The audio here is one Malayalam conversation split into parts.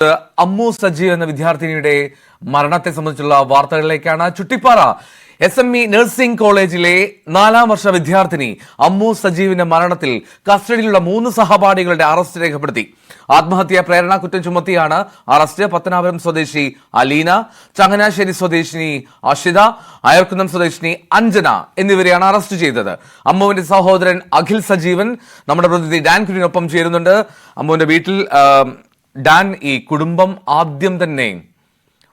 അമ്മു സജീവ് എന്ന വിദ്യാർത്ഥിനിയുടെ മരണത്തെ സംബന്ധിച്ചുള്ള വാർത്തകളിലേക്കാണ്. ചുട്ടിപ്പാറ SME നഴ്സിംഗ് കോളേജിലെ 4ാം വർഷ വിദ്യാർത്ഥിനി അമ്മു സജീവിന്റെ മരണത്തിൽ കസ്റ്റഡിയിലുള്ള 3 സഹപാഠികളുടെ അറസ്റ്റ് രേഖപ്പെടുത്തി. ആത്മഹത്യാ പ്രേരണ കുറ്റം ചുമത്തിയാണ് അറസ്റ്റ്. പത്തനാപുരം സ്വദേശി അലീന, ചങ്ങനാശ്ശേരി സ്വദേശിനി അഷിത, അയർക്കുന്നം സ്വദേശിനി അഞ്ജന എന്നിവരെയാണ് അറസ്റ്റ് ചെയ്തത്. അമ്മുവിന്റെ സഹോദരൻ അഖിൽ സജീവൻ നമ്മുടെ പ്രതിനിധി ഡാൻ കുര്യനൊപ്പം ചേരുന്നുണ്ട്. അമ്മുവിന്റെ വീട്ടിൽ ഡാൻ, ഈ കുടുംബം ആദ്യം തന്നെ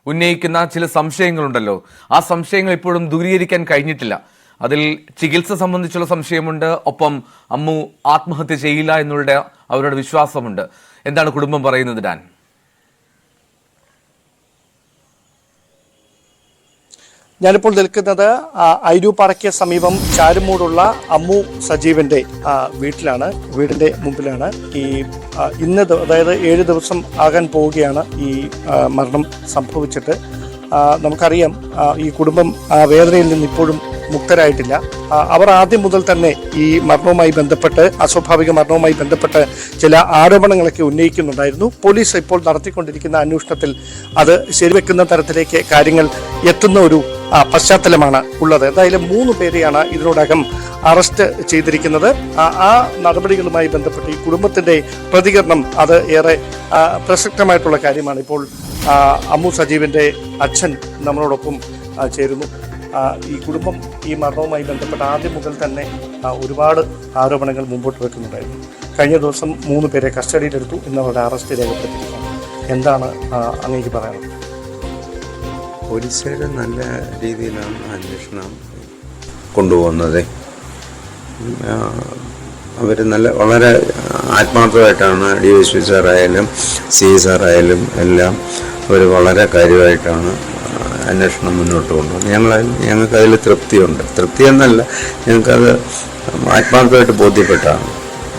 ഉന്നയിക്കുന്ന ചില സംശയങ്ങളുണ്ടല്ലോ, ആ സംശയങ്ങൾ ഇപ്പോഴും ദൂരീകരിക്കാൻ കഴിഞ്ഞിട്ടില്ല. അതിൽ ചികിത്സ സംബന്ധിച്ചുള്ള സംശയമുണ്ട്, ഒപ്പം അമ്മു ആത്മഹത്യ ചെയ്യില്ല എന്നുള്ള അവരുടെ വിശ്വാസമുണ്ട്. എന്താണ് കുടുംബം പറയുന്നത് ഡാൻ? ഞാനിപ്പോൾ നിൽക്കുന്നത് ഐരൂപ്പാറയ്ക്ക് സമീപം ചാരുമൂടുള്ള അമ്മു സജീവന്റെ വീട്ടിലാണ്, വീടിന്റെ മുമ്പിലാണ്. ഇന്ന് അതായത് 7 ദിവസം ആകാൻ പോവുകയാണ് ഈ മരണം സംഭവിച്ചിട്ട്. നമുക്കറിയാം ഈ കുടുംബം വേദനയിൽ നിന്ന് ഇപ്പോഴും മുക്തരായിട്ടില്ല. അവർ ആദ്യം മുതൽ തന്നെ ഈ മരണവുമായി ബന്ധപ്പെട്ട്, അസ്വാഭാവിക മരണവുമായി ബന്ധപ്പെട്ട് ചില ആരോപണങ്ങളൊക്കെ ഉന്നയിക്കുന്നുണ്ടായിരുന്നു. പോലീസ് ഇപ്പോൾ നടത്തിക്കൊണ്ടിരിക്കുന്ന അന്വേഷണത്തിൽ അത് ശരിവെക്കുന്ന തരത്തിലേക്ക് കാര്യങ്ങൾ എത്തുന്ന ഒരു പശ്ചാത്തലമാണ് ഉള്ളത്. എന്തായാലും 3 പേരെയാണ് ഇതിനോടകം അറസ്റ്റ് ചെയ്തിരിക്കുന്നത്. ആ നടപടികളുമായി ബന്ധപ്പെട്ട് ഈ കുടുംബത്തിന്റെ പ്രതികരണം അത് ഏറെ പ്രസക്തമായിട്ടുള്ള കാര്യമാണ്. ഇപ്പോൾ അമ്മു സജീവിന്റെ അച്ഛൻ നമ്മളോടൊപ്പം ചേരുന്നു. ഈ കുടുംബം ഈ മരണവുമായി ബന്ധപ്പെട്ട് ആദ്യം മുതൽ തന്നെ ഒരുപാട് ആരോപണങ്ങൾ മുമ്പോട്ട് വെക്കുന്നുണ്ടായിരുന്നു. കഴിഞ്ഞ ദിവസം 3 പേരെ കസ്റ്റഡിയിലെടുത്തു, ഇന്ന് അവരുടെ അറസ്റ്റ് രേഖപ്പെടുത്തിയിരിക്കുന്നു. എന്താണ് അങ്ങേക്ക് പറയാനുള്ളത്? പോലീസുകാർ നല്ല രീതിയിലാണ് അന്വേഷണം കൊണ്ടുപോകുന്നത്. അവർ വളരെ ആത്മാർത്ഥമായിട്ടാണ് DSP സാറായാലും CI സാറായാലും എല്ലാം അവർ വളരെ കാര്യമായിട്ടാണ് അന്വേഷണം മുന്നോട്ട് കൊണ്ടുപോകുന്നത്. ഞങ്ങൾക്കതിൽ തൃപ്തിയുണ്ട്. തൃപ്തി എന്നല്ല, ഞങ്ങൾക്കത് ആത്മാർത്ഥമായിട്ട് ബോധ്യപ്പെട്ടാണ്.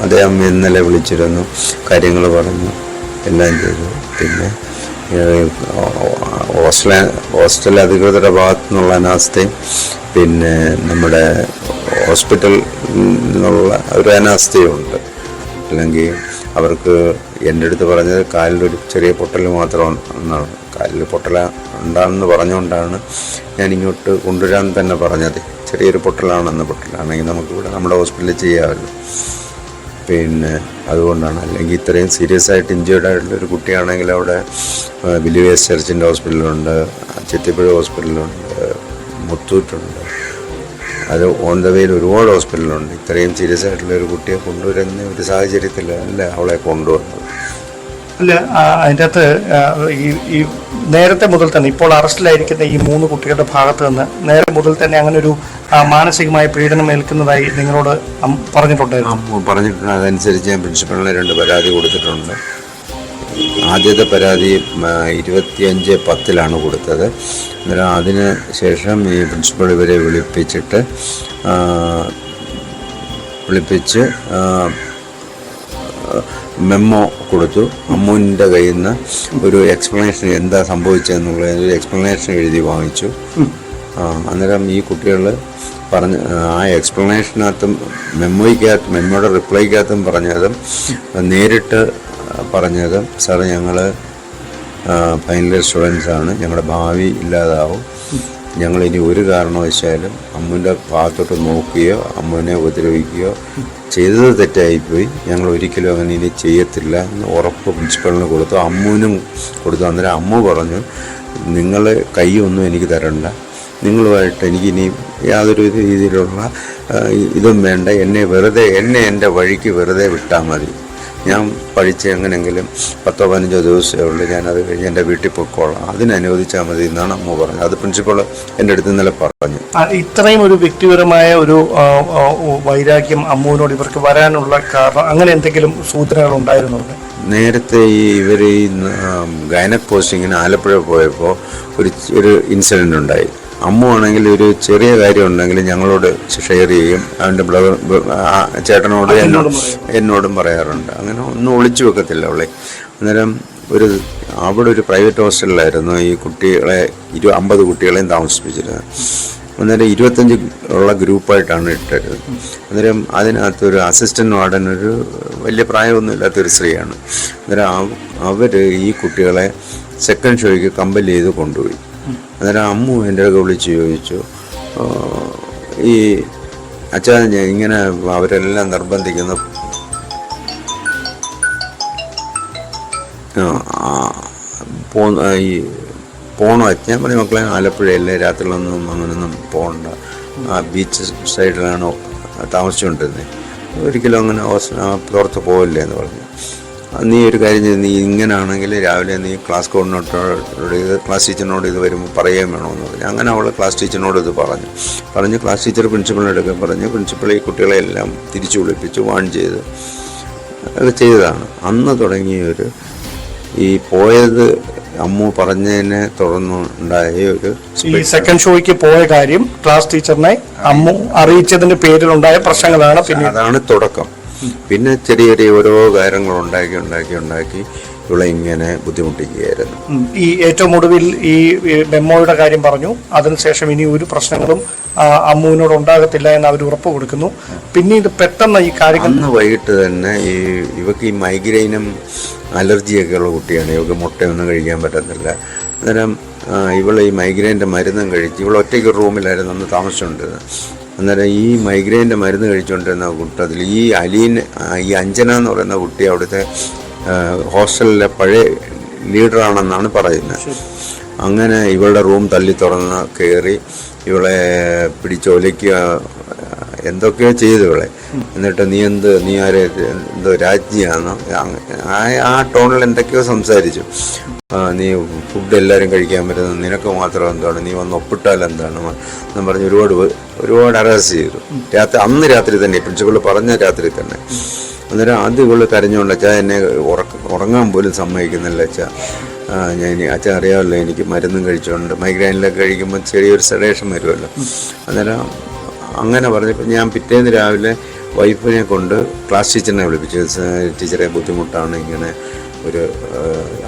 അദ്ദേഹം ഇന്നലെ വിളിച്ചിരുന്നു, കാര്യങ്ങൾ പറഞ്ഞു, എല്ലാം ചെയ്തു. പിന്നെ ഹോസ്റ്റൽ അധികൃതരുടെ ഭാഗത്തു നിന്നുള്ള അനാസ്ഥയും പിന്നെ നമ്മുടെ ഹോസ്പിറ്റലിൽ നിന്നുള്ള ഒരു അനാസ്ഥയുണ്ട്. അല്ലെങ്കിൽ അവർക്ക് എൻ്റെ അടുത്ത് പറഞ്ഞത് കാലിലൊരു ചെറിയ പൊട്ടൽ മാത്രം എന്നാണ്. കാലിൽ പൊട്ടൽ ഉണ്ടാണെന്ന് പറഞ്ഞുകൊണ്ടാണ് ഞാനിങ്ങോട്ട് കൊണ്ടുവരാൻ തന്നെ പറഞ്ഞത്. ചെറിയൊരു പൊട്ടലാണെന്ന്. പൊട്ടലാണെങ്കിൽ നമുക്കിവിടെ നമ്മുടെ ഹോസ്പിറ്റലിൽ ചെയ്യാമല്ലോ. പിന്നെ അതുകൊണ്ടാണ്. അല്ലെങ്കിൽ ഇത്രയും സീരിയസ് ആയിട്ട് ഇഞ്ചേർഡ് ആയിട്ടുള്ളൊരു കുട്ടിയാണെങ്കിൽ അവിടെ ബിലീവേഴ്സ് ചർച്ചിൻ്റെ ഹോസ്പിറ്റലുണ്ട്, ചെത്തിപ്പുഴ ഹോസ്പിറ്റലുണ്ട്, മുത്തൂറ്റുണ്ട്, അത് ഓൺ ദ വേയിൽ ഒരുപാട് ഹോസ്പിറ്റലുണ്ട്. ഇത്രയും സീരിയസ് ആയിട്ടുള്ള ഒരു കുട്ടിയെ കൊണ്ടുവരുന്ന ഒരു സാഹചര്യത്തിലല്ല അവളെ കൊണ്ടുവന്നത്. അല്ല, അതിൻ്റെ അകത്ത് ഈ നേരത്തെ മുതൽ തന്നെ ഇപ്പോൾ അറസ്റ്റിലായിരിക്കുന്ന ഈ 3 കുട്ടികളുടെ ഭാഗത്ത് നിന്ന് നേരത്തെ മുതൽ തന്നെ അങ്ങനെ ഒരു മാനസികമായ പീഡനം ഏൽക്കുന്നതായി നിങ്ങളോട് പറഞ്ഞിട്ടുണ്ടായിരുന്നു? പറഞ്ഞിട്ടുണ്ട്. അതനുസരിച്ച് ഞാൻ പ്രിൻസിപ്പലിന് 2 പരാതി കൊടുത്തിട്ടുണ്ട്. ആദ്യത്തെ പരാതി 25/10 കൊടുത്തത്. അന്നേരം അതിന് ശേഷം ഈ പ്രിൻസിപ്പൾ ഇവരെ വിളിപ്പിച്ച് മെമ്മോ കൊടുത്തു. അമ്മുവിൻ്റെ കയ്യിൽ നിന്ന് ഒരു എക്സ്പ്ലനേഷൻ, എന്താ സംഭവിച്ചതെന്നുള്ളതിന് ഒരു എക്സ്പ്ലനേഷൻ എഴുതി വാങ്ങിച്ചു. അന്നേരം ഈ കുട്ടികൾ പറഞ്ഞ് ആ എക്സ്പ്ലനേഷനകത്തും മെമ്മോയുടെ റിപ്ലൈക്കകത്തും പറഞ്ഞതും നേരിട്ട് പറഞ്ഞതും, സാർ ഞങ്ങൾ ഫൈനൽ ഇയർ സ്റ്റുഡൻസാണ്, ഞങ്ങളുടെ ഭാവി ഇല്ലാതാവും, ഞങ്ങളിനി ഒരു കാരണവശാലും അമ്മുവിൻ്റെ ഭാഗത്തോട്ട് നോക്കുകയോ അമ്മുവിനെ ഉപദ്രവിക്കുകയോ ചെയ്തത് തെറ്റായിപ്പോയി, ഞങ്ങൾ ഒരിക്കലും അങ്ങനെ ഇനി ചെയ്യത്തില്ല എന്ന് ഉറപ്പ് പ്രിൻസിപ്പളിന് കൊടുത്തു. അമ്മുവിനും കൊടുത്തു. അന്നേരം അമ്മു പറഞ്ഞു, നിങ്ങൾ കൈയൊന്നും എനിക്ക് തരണ്ട, നിങ്ങളുമായിട്ട് എനിക്കിനി യാതൊരു രീതിയിലുള്ള ഇതും വേണ്ട, എന്നെ എൻ്റെ വഴിക്ക് വെറുതെ വിട്ടാൽ മതി, ഞാൻ പഠിച്ച് എങ്ങനെയെങ്കിലും 10-15 ദിവസമേ ഉള്ളൂ, ഞാനത് കഴിഞ്ഞ് എൻ്റെ വീട്ടിൽ പോയിക്കോളാം, അതിനനുവദിച്ചാൽ മതി എന്നാണ് അമ്മ പറഞ്ഞത്. അത് പ്രിൻസിപ്പൾ എൻ്റെ അടുത്ത് ഇന്നലെ പറഞ്ഞു. ഇത്രയും ഒരു വ്യക്തിപരമായ ഒരു വൈരാഗ്യം അമ്മുവിനോട് ഇവർക്ക് വരാനുള്ള കാരണം അങ്ങനെ എന്തെങ്കിലും സൂചനകൾ ഉണ്ടായിരുന്നു? നേരത്തെ ഇവർ ഈ ഗൈനക് പോസ്റ്റിങ്ങിന് ആലപ്പുഴ പോയപ്പോൾ ഒരു ഇൻസിഡൻ്റ് ഉണ്ടായി. അമ്മു ആണെങ്കിൽ ഒരു ചെറിയ കാര്യം ഉണ്ടെങ്കിൽ ഞങ്ങളോട് ഷെയർ ചെയ്യും. അവൻ്റെ ചേട്ടനോട് എന്നോടും പറയാറുണ്ട്. അങ്ങനെ ഒന്നും ഒളിച്ചു വെക്കത്തില്ല അവളെ. അന്നേരം അവിടെ ഒരു പ്രൈവറ്റ് ഹോസ്റ്റലിലായിരുന്നു ഈ കുട്ടികളെ 50 കുട്ടികളെയും താമസിപ്പിച്ചിരുന്നത്. അന്നേരം 25 ഉള്ള ഗ്രൂപ്പായിട്ടാണ് ഇട്ടത്. അന്നേരം അതിനകത്തൊരു അസിസ്റ്റൻ്റ് വാർഡൻ, ഒരു വലിയ പ്രായമൊന്നും ഇല്ലാത്തൊരു സ്ത്രീയാണ്. അന്നേരം അവർ ഈ കുട്ടികളെ സെക്കൻഡ് ഷോയ്ക്ക് കമ്പൽ ചെയ്ത് കൊണ്ടുപോയി. അന്നേരം അമ്മു എൻ്റെ അടുത്ത് വിളിച്ച് ചോദിച്ചു, ഈ അച്ഛാ ഇങ്ങനെ അവരെല്ലാം നിർബന്ധിക്കുന്നു ഈ പോകണോ അച്ഛൻ? ഞാൻ പറഞ്ഞു മക്കളെ ആലപ്പുഴയല്ലേ, രാത്രിയിലൊന്നും അങ്ങനൊന്നും പോകണ്ട, ബീച്ച് സൈഡിലാണോ താമസിച്ചുകൊണ്ടിരുന്നത്, ഒരിക്കലും അങ്ങനെ പുറത്ത് പോകില്ലേ എന്ന് പറഞ്ഞു. നീ ഒരു കാര്യം ചെയ്ത്, നീ ഇങ്ങനാണെങ്കിൽ രാവിലെ നീ ക്ലാസ് കോർഡിനേറ്ററോട് ക്ലാസ് ടീച്ചറിനോട് ഇത് വരുമ്പോൾ പറയുകയും വേണമെന്ന് പറഞ്ഞു. അങ്ങനെ അവൾ ക്ലാസ് ടീച്ചറിനോട് ഇത് പറഞ്ഞ് ക്ലാസ് ടീച്ചർ പ്രിൻസിപ്പളിനോടൊക്കെ പറഞ്ഞ് പ്രിൻസിപ്പൾ ഈ കുട്ടികളെല്ലാം തിരിച്ചു വിളിപ്പിച്ച് വാൺ ചെയ്ത് അത് ചെയ്തതാണ്. അന്ന് തുടങ്ങിയൊരു ഈ പോയത് അമ്മു പറഞ്ഞതിനെ തുടർന്നുണ്ടായ ഒരു ഈ സെക്കൻഡ് ഷോയ്ക്ക് പോയ കാര്യം ക്ലാസ് ടീച്ചറിനെ അമ്മു അറിയിച്ചതിന്റെ പേരിലുണ്ടായ പ്രശ്നങ്ങളാണ്. പിന്നെ അതാണ് തുടക്കം. പിന്നെ ചെറിയ ചെറിയ ഓരോ കാര്യങ്ങൾ ഉണ്ടാക്കി ഇവിടെ ഇങ്ങനെ ബുദ്ധിമുട്ടിക്കുകയായിരുന്നു. ഈ ഏറ്റവും ഒടുവിൽ ഈ മെമ്മോയുടെ കാര്യം പറഞ്ഞു. അതിനുശേഷം ഇനി ഒരു പ്രശ്നങ്ങളും അമ്മുവിനോട് ഉണ്ടാകത്തില്ല എന്ന് അവർ ഉറപ്പ് കൊടുക്കുന്നു. പിന്നീട് പെട്ടെന്ന് ഈ കാര്യങ്ങൾ അന്ന് വൈകിട്ട് തന്നെ ഇവക്ക് ഈ മൈഗ്രെയിനും അലർജിയൊക്കെ ഉള്ള കുട്ടിയാണ്. ഇവക്ക് മുട്ടയൊന്നും കഴിക്കാൻ പറ്റത്തില്ല. അന്നേരം ഇവൾ ഈ മൈഗ്രെയിൻ്റെ മരുന്നും കഴിച്ച്, ഇവൾ ഒറ്റയ്ക്ക് റൂമിലായിരുന്നു അന്ന് താമസിച്ചുകൊണ്ടിരുന്നത്. അന്നേരം ഈ മൈഗ്രെയിൻ്റെ മരുന്ന് കഴിച്ചുകൊണ്ടിരുന്ന കൂട്ടത്തിൽ ഈ ഈ അഞ്ജന എന്ന് പറയുന്ന കുട്ടി അവിടുത്തെ ഹോസ്റ്റലിലെ പഴയ ലീഡറാണെന്നാണ് പറയുന്നത്. അങ്ങനെ ഇവളുടെ റൂം തല്ലി തുറന്ന് കയറി ഇവളെ പിടിച്ചൊലിക്കുക എന്തൊക്കെയോ ചെയ്തു ഇവളെ. എന്നിട്ട് നീ ആരെ എന്തോ രാജ്ഞിയാണോ ആ ടോണിൽ എന്തൊക്കെയോ സംസാരിച്ചു. നീ ഫുഡ് എല്ലാവരും കഴിക്കാൻ പറ്റുന്നത് നിനക്ക് മാത്രം എന്താണ്, നീ വന്ന് ഒപ്പിട്ടാൽ എന്താണ് എന്ന് പറഞ്ഞ് ഒരുപാട് ഹരാസ് ചെയ്തു. അന്ന് രാത്രി തന്നെ പ്രിൻസിപ്പൾ പറഞ്ഞ രാത്രി തന്നെ. അന്നേരം ആദ്യം ഇവള് കരഞ്ഞുകൊണ്ട്, അച്ഛാ എന്നെ ഉറങ്ങാൻ പോലും സമ്മതിക്കുന്നില്ല അച്ഛാ, അച്ഛൻ അറിയാമല്ലോ എനിക്ക് മരുന്നും കഴിച്ചുകൊണ്ട് മൈഗ്രെയിനിലൊക്കെ കഴിക്കുമ്പോൾ ചെറിയൊരു സെഡേഷൻ വരുമല്ലോ. അന്നേരം അങ്ങനെ പറഞ്ഞപ്പോൾ ഞാൻ പിറ്റേന്ന് രാവിലെ വൈഫിനെ കൊണ്ട് ക്ലാസ് ടീച്ചറിനെ വിളിപ്പിച്ചു. ടീച്ചറെ ബുദ്ധിമുട്ടാണ് ഇങ്ങനെ ഒരു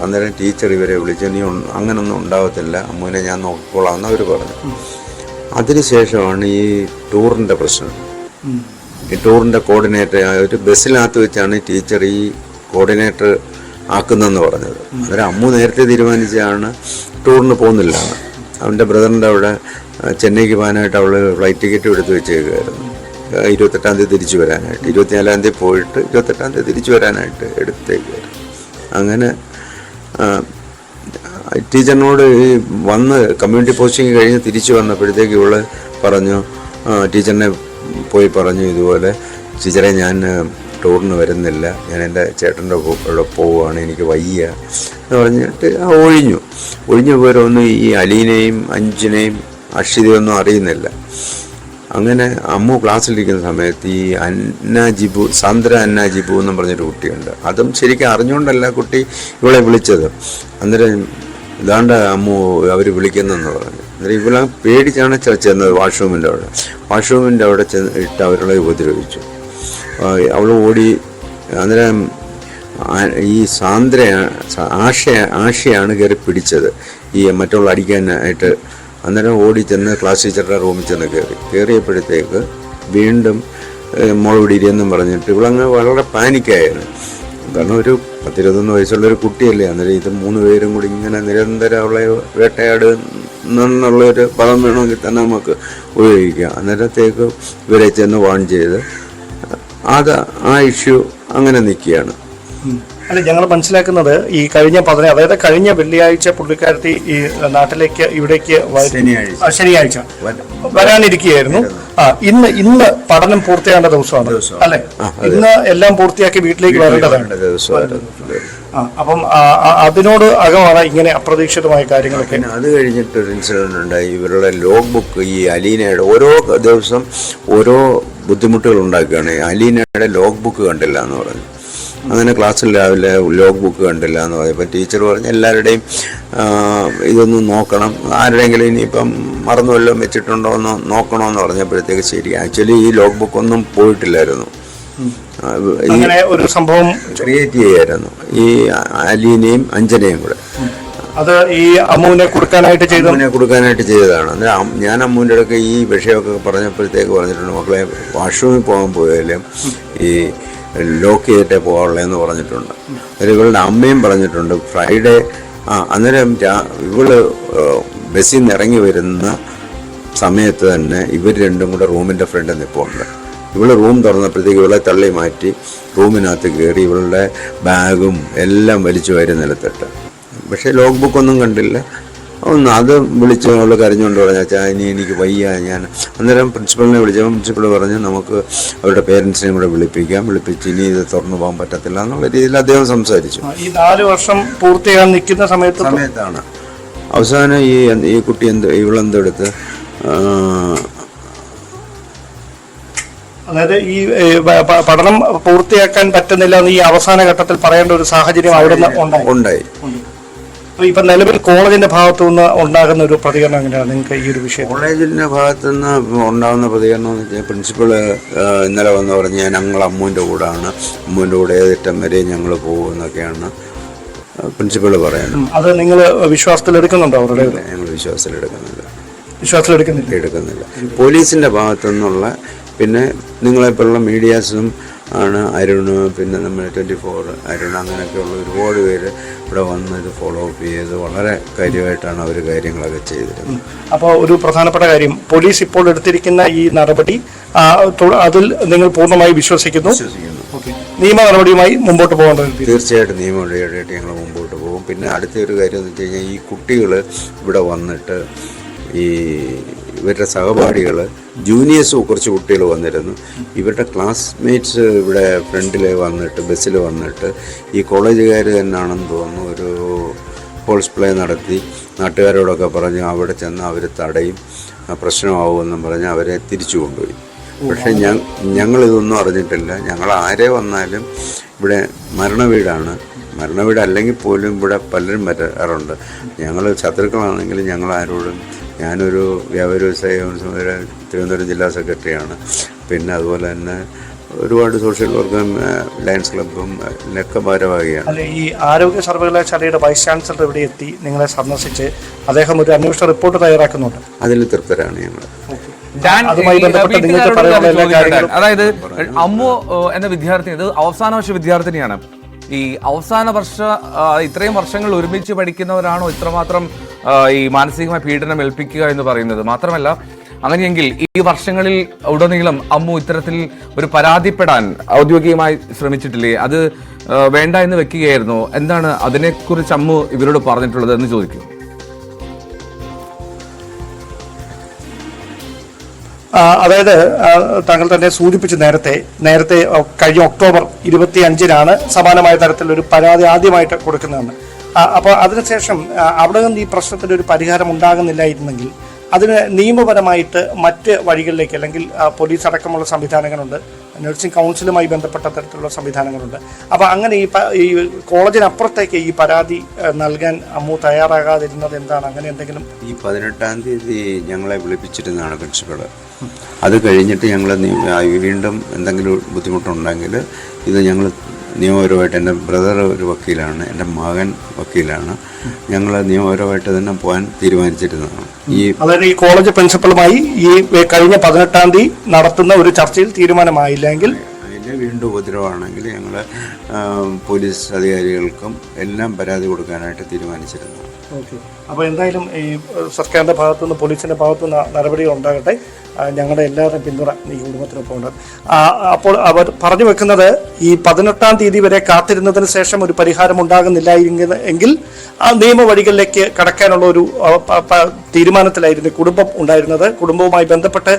അന്നേരം ടീച്ചർ ഇവരെ വിളിച്ച്, നീ അങ്ങനൊന്നും ഉണ്ടാകത്തില്ല, അമ്മുവിനെ ഞാൻ നോക്കിക്കോളാം എന്ന് അവർ പറഞ്ഞു. അതിനുശേഷമാണ് ഈ ടൂറിൻ്റെ പ്രശ്നം. ഈ ടൂറിൻ്റെ കോർഡിനേറ്റർ ഒരു ബസ്സിനകത്ത് വെച്ചാണ് ടീച്ചർ ഈ കോർഡിനേറ്റർ ആക്കുന്നതെന്ന് പറഞ്ഞത്. അന്നേരം അമ്മു നേരത്തെ തീരുമാനിച്ചാണ് ടൂറിന് പോകുന്നില്ല. അവൻ്റെ ബ്രദറിൻ്റെ അവിടെ ചെന്നൈക്ക് പോകാനായിട്ട് അവൾ ഫ്ലൈറ്റ് ടിക്കറ്റ് എടുത്ത് വെച്ചേക്കുമായിരുന്നു. 28-ാം തീയതി തിരിച്ചു വരാനായിട്ട്, 24-ാം തീയതി പോയിട്ട് 28-ാം തീയതി തിരിച്ചു വരാനായിട്ട് എടുത്തേക്കുമായിരുന്നു. അങ്ങനെ ടീച്ചറിനോട് ഈ വന്ന് കമ്മ്യൂണിറ്റി പോസ്റ്റിംഗ് കഴിഞ്ഞ് തിരിച്ചു വന്നപ്പോഴത്തേക്ക് ഇവള് പറഞ്ഞു, ടീച്ചറിനെ പോയി പറഞ്ഞു, ഇതുപോലെ ടീച്ചറെ ഞാൻ ടൂറിന് വരുന്നില്ല, ഞാൻ എൻ്റെ ചേട്ടൻ്റെ കൂടെ പോവുകയാണ്, എനിക്ക് വയ്യ എന്ന് പറഞ്ഞിട്ട് ഒഴിഞ്ഞു പോരൊന്നും ഈ അലീനയും അഞ്ജനയും അക്ഷിതയൊന്നും അറിയുന്നില്ല. അങ്ങനെ അമ്മു ക്ലാസ്സിലിരിക്കുന്ന സമയത്ത് ഈ സാന്ദ്ര അന്ന ജിബു എന്നും പറഞ്ഞൊരു കുട്ടിയുണ്ട്. അതും ശരിക്കും അറിഞ്ഞുകൊണ്ടല്ല കുട്ടി ഇവളെ വിളിച്ചത്. അന്നേരം ഇതാണ്ട് അമ്മു അവർ വിളിക്കുന്നെന്ന് പറഞ്ഞു. അന്നേരം ഇവളെ പേടിച്ചാണ് ചെന്നത് വാഷ്റൂമിൻ്റെ അവിടെ ഇട്ട് അവരുടെ ഉപദ്രവിച്ചു. അവൾ ഓടി. അന്നേരം ഈ ആശയാണ് കയറി പിടിച്ചത് ഈ മറ്റുള്ള അടിക്കാനായിട്ട്. അന്നേരം ഓടി ചെന്ന് ക്ലാസ് ടീച്ചറുടെ റൂമിൽ ചെന്ന് കയറിയപ്പോഴത്തേക്ക് വീണ്ടും മോളിടിയെന്നും പറഞ്ഞിട്ട് ഇവളങ്ങ് വളരെ പാനിക്കായിരുന്നു. കാരണം ഒരു 10-21 വയസ്സുള്ളൊരു കുട്ടിയല്ലേ. അന്നേരം ഇത് 3 പേരും കൂടി ഇങ്ങനെ നിരന്തരം അവളെ വേട്ടയാടുന്നുള്ളൊരു പദം വേണമെങ്കിൽ തന്നെ നമുക്ക് ഉപയോഗിക്കാം. അന്നേരത്തേക്ക് ഇവരെ ചെന്ന് വാൺ ചെയ്ത് ആ ഇഷ്യൂ അങ്ങനെ നിൽക്കുകയാണ്. അല്ല, ഞങ്ങൾ മനസ്സിലാക്കുന്നത് ഈ കഴിഞ്ഞ വെള്ളിയാഴ്ച പുള്ളിക്കാരത്തി ഈ നാട്ടിലേക്ക് ഇവിടേക്ക് ശനിയാഴ്ച വരാനിരിക്കുകയായിരുന്നു. ഇന്ന് പഠനം പൂർത്തിയാകേണ്ട ദിവസമാണ് അല്ലെ? ഇന്ന് എല്ലാം പൂർത്തിയാക്കി വീട്ടിലേക്ക് വരേണ്ടതാണ്. അപ്പം അതിനോട് അകമാണ് ഇങ്ങനെ അപ്രതീക്ഷിതമായ കാര്യങ്ങളൊക്കെ. അത് കഴിഞ്ഞിട്ടൊരു ഇൻസിഡന്റ് ഉണ്ടായി. ഇവരുടെ ലോഗ് ബുക്ക്, ഈ അലീനയുടെ ഓരോ ദിവസം ഓരോ ബുദ്ധിമുട്ടുകൾ ഉണ്ടാക്കുകയാണ്. അലീനയുടെ ലോഗ് ബുക്ക് കണ്ടില്ല എന്ന് പറഞ്ഞു. അങ്ങനെ ക്ലാസ്സിൽ രാവിലെ ലോഗ് ബുക്ക് കണ്ടില്ല എന്ന് പറഞ്ഞപ്പോൾ ടീച്ചർ പറഞ്ഞു എല്ലാവരുടെയും ഇതൊന്ന് നോക്കണം, ആരുടെയെങ്കിലും ഇനിയിപ്പം മറന്നു വല്ലതും വെച്ചിട്ടുണ്ടോ എന്ന് നോക്കണമെന്ന് പറഞ്ഞപ്പോഴത്തേക്ക് ശരി. ആക്ച്വലി ഈ ലോഗ് ബുക്ക് ഒന്നും പോയിട്ടില്ലായിരുന്നു. അങ്ങനെ ഒരു സംഭവം ക്രിയേറ്റ് ചെയ്യായിരുന്നു ഈ അലീനയും അഞ്ജനയും കൂടെ. അത് ഈ അമ്മുവിനെ കൊടുക്കാനായിട്ട് ചെയ്തതാണ്. അന്നേരം ഞാൻ അമ്മുവിൻ്റെ അടുക്ക് ഈ വിഷയമൊക്കെ പറഞ്ഞപ്പോഴത്തേക്ക് പറഞ്ഞിട്ടുണ്ട്, മക്കളെ വാഷ്റൂമിൽ പോകാൻ പോയാലും ഈ ലോക്ക് ചെയ്തിട്ടേ പോകാനുള്ളതെന്ന് പറഞ്ഞിട്ടുണ്ട്. ഇവളുടെ അമ്മയും പറഞ്ഞിട്ടുണ്ട് ഫ്രൈഡേ അന്നേരം ഇവള് ബസ്സിൽ നിന്ന് ഇറങ്ങി വരുന്ന സമയത്ത് തന്നെ ഇവർ രണ്ടും കൂടെ റൂമിൻ്റെ ഫ്രണ്ടിൽ നിൽപ്പുണ്ട്. ഇവള് റൂം തുറന്നപ്പോഴത്തേക്ക് ഇവളെ തള്ളി മാറ്റി റൂമിനകത്ത് കയറി ഇവളുടെ ബാഗും എല്ലാം വലിച്ചു വാരി നിലത്തിട്ട്. പക്ഷേ ലോഗ് ബുക്കൊന്നും കണ്ടില്ല. അത് വിളിച്ച് അവൾ കരഞ്ഞുകൊണ്ട് പറഞ്ഞാൽ അച്ഛാ ഇനി എനിക്ക് വയ്യ. ഞാൻ അന്നേരം പ്രിൻസിപ്പളിനെ വിളിച്ചപ്പോൾ പ്രിൻസിപ്പൾ പറഞ്ഞ് നമുക്ക് അവരുടെ പേരൻസിനെയും കൂടെ വിളിപ്പിച്ച് ഇനി ഇത് തുറന്നു പോകാൻ പറ്റത്തില്ല എന്നുള്ള രീതിയിൽ അദ്ദേഹം സംസാരിച്ചു. ഈ 4 വർഷം പൂർത്തിയാകാൻ നിൽക്കുന്ന സമയത്താണ് അവസാനം ഈ കുട്ടി ഇവളെന്തെടുത്ത് അതായത് ഈ പഠനം പൂർത്തിയാക്കാൻ പറ്റുന്നില്ല എന്ന് ഈ അവസാന ഘട്ടത്തിൽ പറയേണ്ട ഒരു സാഹചര്യം അവിടെ ഉണ്ടായി. ഇപ്പൊ നിലവിൽ കോളേജിന്റെ ഭാഗത്തു നിന്ന് ഉണ്ടാകുന്ന ഒരു പ്രതികരണം എങ്ങനെയാണ് നിങ്ങൾക്ക് ഈ ഒരു വിഷയം? കോളേജിന്റെ ഭാഗത്തു നിന്ന് ഉണ്ടാകുന്ന പ്രതികരണം എന്ന് വെച്ചാൽ പ്രിൻസിപ്പള് ഇന്നലെ വന്ന് പറഞ്ഞ് ഞങ്ങൾ അമ്മൂൻ്റെ കൂടെയാണ്, അമ്മൂൻ്റെ കൂടെ ഏതറ്റം വരെ ഞങ്ങൾ പോകുമെന്നൊക്കെയാണ് പ്രിൻസിപ്പള് പറയുന്നത്. അത് നിങ്ങൾ വിശ്വാസത്തിലെടുക്കുന്നുണ്ടോ? അവരുടെ ഞങ്ങൾ വിശ്വാസത്തിലെടുക്കുന്നില്ല. പോലീസിന്റെ ഭാഗത്തു നിന്നുള്ള പിന്നെ നിങ്ങളെപ്പോലുള്ള മീഡിയാസും ആണ് അരുണ്, പിന്നെ നമ്മൾ 24 അരുൺ, അങ്ങനെയൊക്കെയുള്ള ഒരുപാട് പേര് ഇവിടെ വന്ന് ഇത് ഫോളോ അപ്പ് ചെയ്ത് വളരെ കാര്യമായിട്ടാണ് അവർ കാര്യങ്ങളൊക്കെ ചെയ്തിരുന്നത്. അപ്പോൾ ഒരു പ്രധാനപ്പെട്ട കാര്യം, പോലീസ് ഇപ്പോൾ എടുത്തിരിക്കുന്ന ഈ നടപടി അതിൽ നിങ്ങൾ പൂർണ്ണമായി വിശ്വസിക്കുന്നു? നിയമ നടപടിയുമായി മുമ്പോട്ട് പോകേണ്ടത്? തീർച്ചയായിട്ടും നിയമ നടപടിയായിട്ട് ഞങ്ങൾ മുമ്പോട്ട് പോകും. പിന്നെ അടുത്ത ഒരു കാര്യം എന്ന് വെച്ച് കഴിഞ്ഞാൽ ഈ കുട്ടികൾ ഇവിടെ വന്നിട്ട് ഇവരുടെ സഹപാഠികൾ ജൂനിയേഴ്സ് കുറച്ച് കുട്ടികൾ വന്നിരുന്നു. ഇവരുടെ ക്ലാസ്മേറ്റ്സ് ഇവിടെ ഫ്രണ്ടിൽ വന്നിട്ട് ബസ്സിൽ വന്നിട്ട് ഈ കോളേജുകാർ തന്നെയാണെന്ന് തോന്നുന്നു ഒരു ഫോൾസ് പ്ലേ നടത്തി നാട്ടുകാരോടൊക്കെ പറഞ്ഞ് അവിടെ ചെന്ന് അവർ തടയും, പ്രശ്നമാവുമെന്നും പറഞ്ഞ് അവരെ തിരിച്ചു കൊണ്ടുപോയി. പക്ഷേ ഞങ്ങളിതൊന്നും അറിഞ്ഞിട്ടില്ല. ഞങ്ങൾ ആരെ വന്നാലും ഇവിടെ മരണവീടാണ്. മരണവീട് അല്ലെങ്കിൽ പോലും ഇവിടെ പലരും വരാറുണ്ട്. ഞങ്ങൾ ശത്രുക്കളാണെങ്കിലും ഞങ്ങൾ ആരോടും, ഞാനൊരു വ്യാപാര വ്യവസായ തിരുവനന്തപുരം ജില്ലാ സെക്രട്ടറിയാണ്. പിന്നെ അതുപോലെ തന്നെ ഒരുപാട് സോഷ്യൽ വർക്കും ലയൺസ് ക്ലബും ഒക്കെ ഭാരവാഹിയാണ്. അല്ലെ, ഈ ആരോഗ്യ സർവകലാശാലയുടെ വൈസ് ചാൻസലർ ഇവിടെ എത്തി നിങ്ങളെ സന്ദർശിച്ച് അദ്ദേഹം ഒരു അന്വേഷണ റിപ്പോർട്ട് തയ്യാറാക്കുന്നുണ്ട്. അതിൽ തൃപ്തരാണ് ഞങ്ങൾ. അതായത് അമ്മു എന്ന വിദ്യാർത്ഥിനി, ഇത് അവസാന വർഷ വിദ്യാർത്ഥിനിയാണ്. ഈ അവസാന ഇത്രയും വർഷങ്ങൾ ഒരുമിച്ച് പഠിക്കുന്നവരാണോ ഇത്രമാത്രം ഈ മാനസികമായ പീഡനം ഏൽപ്പിക്കുക എന്ന് പറയുന്നത്? മാത്രമല്ല, അങ്ങനെയെങ്കിൽ ഈ വർഷങ്ങളിൽ ഉടനീളം അമ്മു ഇത്തരത്തിൽ ഒരു പരാതിപ്പെടാൻ ഔദ്യോഗികമായി ശ്രമിച്ചിട്ടില്ലേ? അത് വേണ്ട എന്ന് വെക്കുകയായിരുന്നു. എന്താണ് അതിനെക്കുറിച്ച് അമ്മു ഇവരോട് പറഞ്ഞിട്ടുള്ളത് എന്ന് ചോദിക്കും. അതായത് താങ്കൾ തന്നെ സൂചിപ്പിച്ചു, നേരത്തെ കഴിഞ്ഞ ഒക്ടോബർ 25-നാണ് സമാനമായ തരത്തിലൊരു പരാതി ആദ്യമായിട്ട് കൊടുക്കുന്നതെന്ന്. അപ്പോൾ അതിനുശേഷം അവിടെ നിന്ന് ഈ പ്രശ്നത്തിന് ഒരു പരിഹാരം ഉണ്ടാകുന്നില്ലായിരുന്നെങ്കിൽ അതിന് നിയമപരമായിട്ട് മറ്റ് വഴികളിലേക്ക്, അല്ലെങ്കിൽ പോലീസ് അടക്കമുള്ള സംവിധാനങ്ങളുണ്ട്, നഴ്സിംഗ് കൗൺസിലുമായി ബന്ധപ്പെട്ട തരത്തിലുള്ള സംവിധാനങ്ങളുണ്ട്. അപ്പോൾ അങ്ങനെ ഈ കോളേജിനപ്പുറത്തേക്ക് ഈ പരാതി നൽകാൻ അമ്മു തയ്യാറാകാതിരുന്നത് എന്താണ്? അങ്ങനെ എന്തെങ്കിലും? ഈ 18-ാം തീയതി ഞങ്ങളെ വിളിപ്പിച്ചിരുന്നതാണ് പ്രിൻസിപ്പള്. അത് കഴിഞ്ഞിട്ട് ഞങ്ങൾ വീണ്ടും എന്തെങ്കിലും ബുദ്ധിമുട്ടുണ്ടെങ്കിൽ ഇത് ഞങ്ങൾ നിയമപരമായിട്ട്, എൻ്റെ ബ്രദർ ഒരു വക്കീലാണ്, എൻ്റെ മകൻ വക്കീലാണ്, ഞങ്ങൾ നിയമപരമായിട്ട് തന്നെ പോകാൻ തീരുമാനിച്ചിരുന്നതാണ്. അതായത് ഈ കോളേജ് പ്രിൻസിപ്പളുമായി ഈ കഴിഞ്ഞ 18-ാം തീയതി നടത്തുന്ന ഒരു ചർച്ചയിൽ തീരുമാനമായില്ലെങ്കിൽ അതിൻ്റെ വീണ്ടും ഉപദ്രവമാണെങ്കിൽ ഞങ്ങൾ പോലീസ് അധികാരികൾക്കും എല്ലാം പരാതി കൊടുക്കാനായിട്ട് തീരുമാനിച്ചിരുന്നു. ഓക്കെ. അപ്പോൾ എന്തായാലും ഈ സർക്കാരിൻ്റെ ഭാഗത്തുനിന്ന്, പോലീസിൻ്റെ ഭാഗത്തുനിന്ന് നടപടികൾ ഉണ്ടാകട്ടെ. ഞങ്ങളുടെ എല്ലാവരുടെയും പിന്തുണ ഈ കുടുംബത്തിനൊപ്പം ഉണ്ട്. അപ്പോൾ അവർ പറഞ്ഞു വെക്കുന്നത്, ഈ 18-ാം തീയതി വരെ കാത്തിരുന്നതിന് ശേഷം ഒരു പരിഹാരം ഉണ്ടാകുന്നില്ല എങ്കിൽ ആ നിയമവഴികളിലേക്ക് കടക്കാനുള്ള ഒരു തീരുമാനത്തിലായിരുന്നു കുടുംബം ഉണ്ടായിരുന്നത്. കുടുംബവുമായി ബന്ധപ്പെട്ട്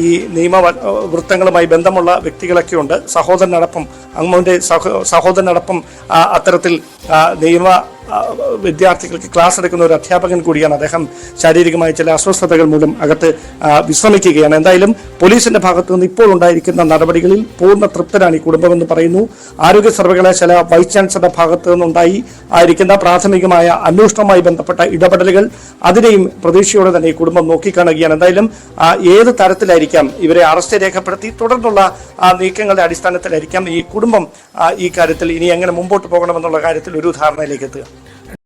ഈ നിയമവൃത്തങ്ങളുമായി ബന്ധമുള്ള വ്യക്തികളൊക്കെ ഉണ്ട്. സഹോദരനടക്കം, അമ്മൂൻ്റെ സഹോദരനടക്കം അത്തരത്തിൽ നിയമ വിദ്യാർത്ഥികൾക്ക് ക്ലാസ് എടുക്കുന്ന ഒരു അധ്യാപകൻ കൂടിയാണ്. അദ്ദേഹം ശാരീരികമായ ചില അസ്വസ്ഥതകൾ മൂലം അകത്ത് വിശ്രമിക്കുകയാണ്. എന്തായാലും പോലീസിന്റെ ഭാഗത്തു നിന്ന് ഇപ്പോൾ ഉണ്ടായിരിക്കുന്ന നടപടികളിൽ പൂർണ്ണ തൃപ്തരാണ് ഈ കുടുംബമെന്ന് പറയുന്നു. ആരോഗ്യ സർവകലാശാല വൈസ് ചാൻസലറുടെ ഭാഗത്തു നിന്നുണ്ടായി ആയിരിക്കുന്ന പ്രാഥമികമായ അന്വേഷണവുമായി ബന്ധപ്പെട്ട ഇടപെടലുകൾ, അതിനെയും പ്രതീക്ഷയോടെ തന്നെ ഈ കുടുംബം നോക്കിക്കാണുകയാണ്. എന്തായാലും ഏത് തരത്തിലായിരിക്കാം ഇവരെ അറസ്റ്റ് രേഖപ്പെടുത്തി തുടർന്നുള്ള നീക്കങ്ങളുടെ അടിസ്ഥാനത്തിലായിരിക്കാം ഈ കുടുംബം ഈ കാര്യത്തിൽ ഇനി എങ്ങനെ മുമ്പോട്ട് പോകണമെന്നുള്ള കാര്യത്തിൽ ഒരു ധാരണയിലേക്ക് എത്തുക.